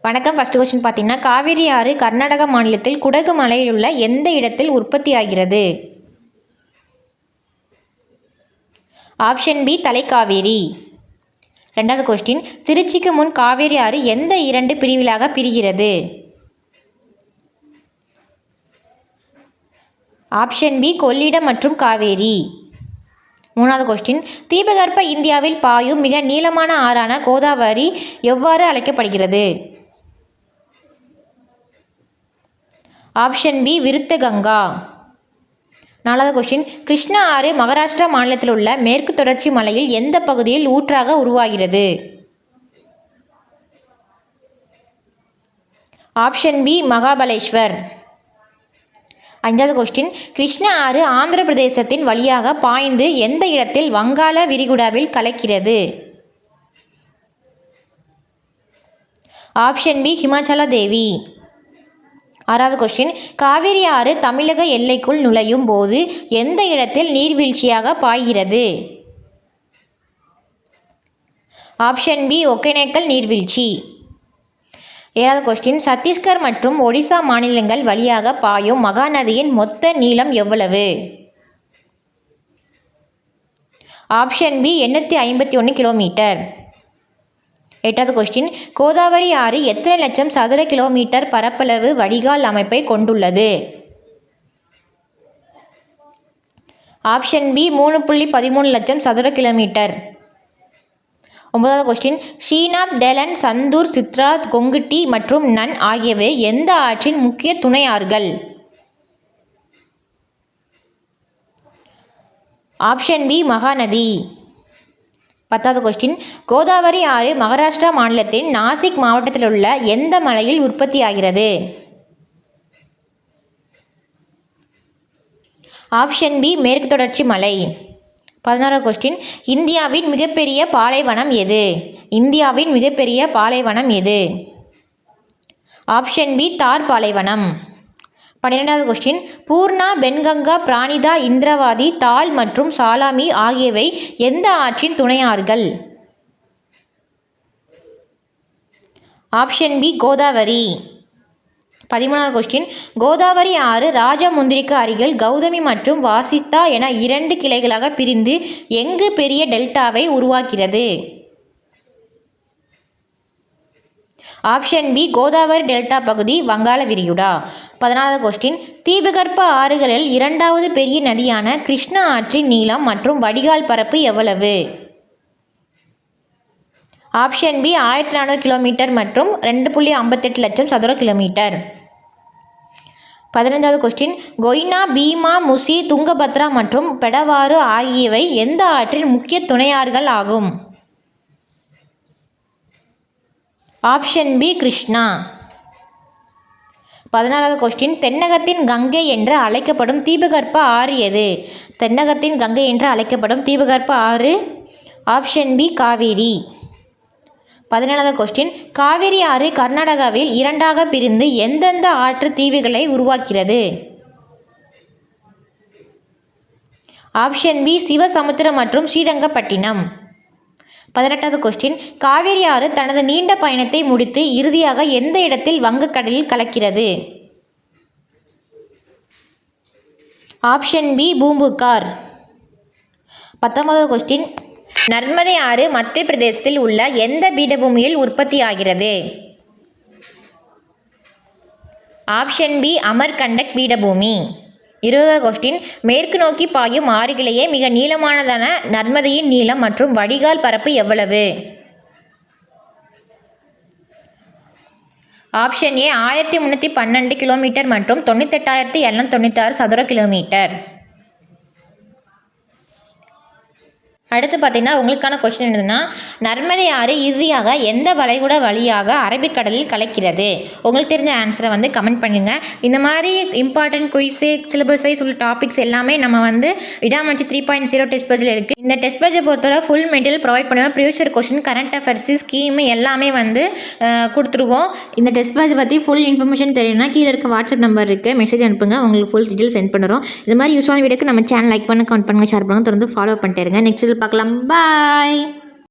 வணக்கம். First question பார்த்தீங்கன்னா, காவிரி ஆறு கர்நாடக மாநிலத்தில் குடகு மலையில் உள்ள எந்த இடத்தில் உற்பத்தி ஆகிறது? Option B Talakaveri. ரெண்டாவது கொஸ்டின், திருச்சிக்கு முன் காவிரி ஆறு எந்த 2 பிரிவுகளாக பிரிகிறது? ஆப்ஷன் பி கொள்ளிடம் மற்றும் காவேரி. மூணாவது கொஸ்டின், தீபகற்ப இந்தியாவில் பாயும் மிக நீளமான ஆறான கோதாவரி எவ்வாறு அழைக்கப்படுகிறது? Option B Vriddhaganga. நாலாவது கொஸ்டின், கிருஷ்ணா ஆறு மகாராஷ்டிரா மாநிலத்தில் உள்ள மேற்கு தொடர்ச்சி மலையில் எந்த பகுதியில் ஊற்றாக உருவாகிறது? Option B Mahabaleshwar. ஐந்தாவது கொஸ்டின், கிருஷ்ணா ஆறு ஆந்திர பிரதேசத்தின் வழியாக பாய்ந்து எந்த இடத்தில் வங்காள விரிகுடாவில் கலக்கிறது? ஆப்ஷன் பி ஹிமாச்சல தேவி. ஆறாவது கொஸ்டின், காவிரி ஆறு தமிழக எல்லைக்குள் நுழையும் போது எந்த இடத்தில் நீர்வீழ்ச்சியாக பாய்கிறது? ஆப்ஷன் பி ஒகேனக்கல் நீர்வீழ்ச்சி. ஏழாவது கொஸ்டின், சத்தீஸ்கர் மற்றும் ஒடிசா மாநிலங்கள் வழியாக பாயும் மகாநதியின் மொத்த நீளம் எவ்வளவு? Option B 851 kilometre. எட்டாவது கொஸ்டின், கோதாவரி ஆறு எத்தனை லட்சம் சதுர கிலோமீட்டர் பரப்பளவு வடிகால் அமைப்பை கொண்டுள்ளது? ஆப்ஷன் பி 3.13 லட்சம் சதுர கிலோமீட்டர். ஒன்பதாவது கொஸ்டின், ஸ்ரீநாத், டெலன், சந்தூர், சித்ரா, கொங்குட்டி மற்றும் நன் ஆகியவை எந்த ஆற்றின் முக்கிய துணை ஆறுகள்? Option B Mahanadi. பத்தாவது கொஸ்டின், கோதாவரி ஆறு மகாராஷ்டிரா மாநிலத்தின் நாசிக் மாவட்டத்தில் உள்ள எந்த மலையில் உற்பத்தி ஆகிறது? ஆப்ஷன் பி மேற்கு தொடர்ச்சி மலை. 16வது கொஸ்டின், இந்தியாவின் மிகப்பெரிய பாலைவனம் எது? இந்தியாவின் மிகப்பெரிய பாலைவனம் எது? ஆப்ஷன் பி தார் பாலைவனம். 12வது கொஸ்டின், பூர்ணா, பென்கங்கா, பிராணிதா, இந்திராவதி, தால் மற்றும் சாலாமி ஆகியவை எந்த ஆற்றின் துணையாறுகள்? Option B Godavari. 13வது கொஸ்டின், கோதாவரி ஆறு ராஜமுந்திரிக்கு அருகில் கௌதமி மற்றும் வாசித்தா என 2 கிளைகளாக பிரிந்து எங்கு பெரிய டெல்டாவை உருவாக்கிறது? ஆப்ஷன் பி கோதாவரி டெல்டா பகுதி, வங்காள விரிகுடா. 14வது கொஸ்டின், தீபகற்ப ஆறுகளில் 2வது பெரிய நதியான கிருஷ்ணா ஆற்றின் நீளம் மற்றும் வடிகால் பரப்பு எவ்வளவு? ஆப்ஷன் பி 1400 கிலோமீட்டர் மற்றும் 2.58 லட்சம் சதுர கிலோமீட்டர். 15வது கொஸ்டின், கொய்னா, பீமா, முசி, துங்கபத்ரா மற்றும் பெடவாறு ஆகியவை எந்த ஆற்றின் முக்கிய துணையாறுகள் ஆகும்? Option B Krishna. 16வது கொஸ்டின், தென்னகத்தின் கங்கை என்று அழைக்கப்படும் தீபகற்ப ஆறு எது? தென்னகத்தின் கங்கை என்று அழைக்கப்படும் தீபகற்ப ஆறு ஆப்ஷன் பி காவேரி. 17வது கொஸ்டின், காவிரி ஆறு கர்நாடகாவில் 2ஆக பிரிந்து எந்தெந்த ஆற்று தீவுகளை உருவாக்கிறது? ஆப்ஷன் பி சிவசமுத்திரம் மற்றும் ஸ்ரீரங்கப்பட்டினம். 18வது கொஸ்டின், காவிரி ஆறு தனது நீண்ட பயணத்தை முடித்து இறுதியாக எந்த இடத்தில் வங்கக்கடலில் கலக்கிறது? Option B Poompuhar. 19வது கொஸ்டின், நர்மதை ஆறு மத்திய பிரதேசத்தில் உள்ள எந்த பீடபூமியில் உற்பத்தி ஆகிறது? ஆப்ஷன் பி அமர்கண்டக் பீடபூமி. 20வது கொஸ்டின், மேற்கு நோக்கி பாயும் ஆறுகளிலேயே மிக நீளமானதான நர்மதையின் நீளம் மற்றும் வடிகால் பரப்பு எவ்வளவு? ஆப்ஷன் ஏ 1312 கிலோமீட்டர் மற்றும் 98,796 சதுர கிலோமீட்டர். அடுத்து பார்த்தீங்கன்னா, உங்களுக்கான கொஸ்டின் என்னதுன்னா, நர்மதை ஆறு ஈஸியாக எந்த வளைகுடா வழியாக அரபிக்கடலில் கலக்கிறது? உங்களுக்கு தெரிஞ்ச ஆன்சரை வந்து கமெண்ட் பண்ணுங்கள். இந்த மாதிரி இம்பார்ட்டன்ட் குயிஸு, சிலபஸ் வைஸ் உள்ள டாபிக்ஸ் எல்லாமே நம்ம வந்து விடாமச்சி 3.0 டெஸ்ட் பேஜில் இருக்குது. இந்த டெஸ்ட் பேஜை பொறுத்தவரை ஃபுல் மெட்டீரியல் ப்ரொவைட் பண்ணுவோம். Previous question, current affairs, scheme எல்லாமே வந்து கொடுத்துருவோம். இந்த டெஸ்ட் பேஜை பற்றி ஃபுல் இன்ஃபர்மேஷன் தெரியும்னா கீழே இருக்க வாட்ஸ்அப் நம்பர் இருக்குது, மெசேஜ் அனுப்புங்க, உங்களுக்கு ஃபுல் டீட்டெயில் சென்ட் பண்ணுறோம். இது மாதிரி யூஸ்ஃபுல்லான வீடியோக்கு நம்ம சேனல் லைக் பண்ணுங்கள், கமெண்ட் பண்ணுங்கள், ஷேர் பண்ணுங்கள், தொடர்ந்து ஃபாலோ பண்ணிட்டு இருங்க. நெக்ஸ்ட் பார்க்கலாம். பாய்.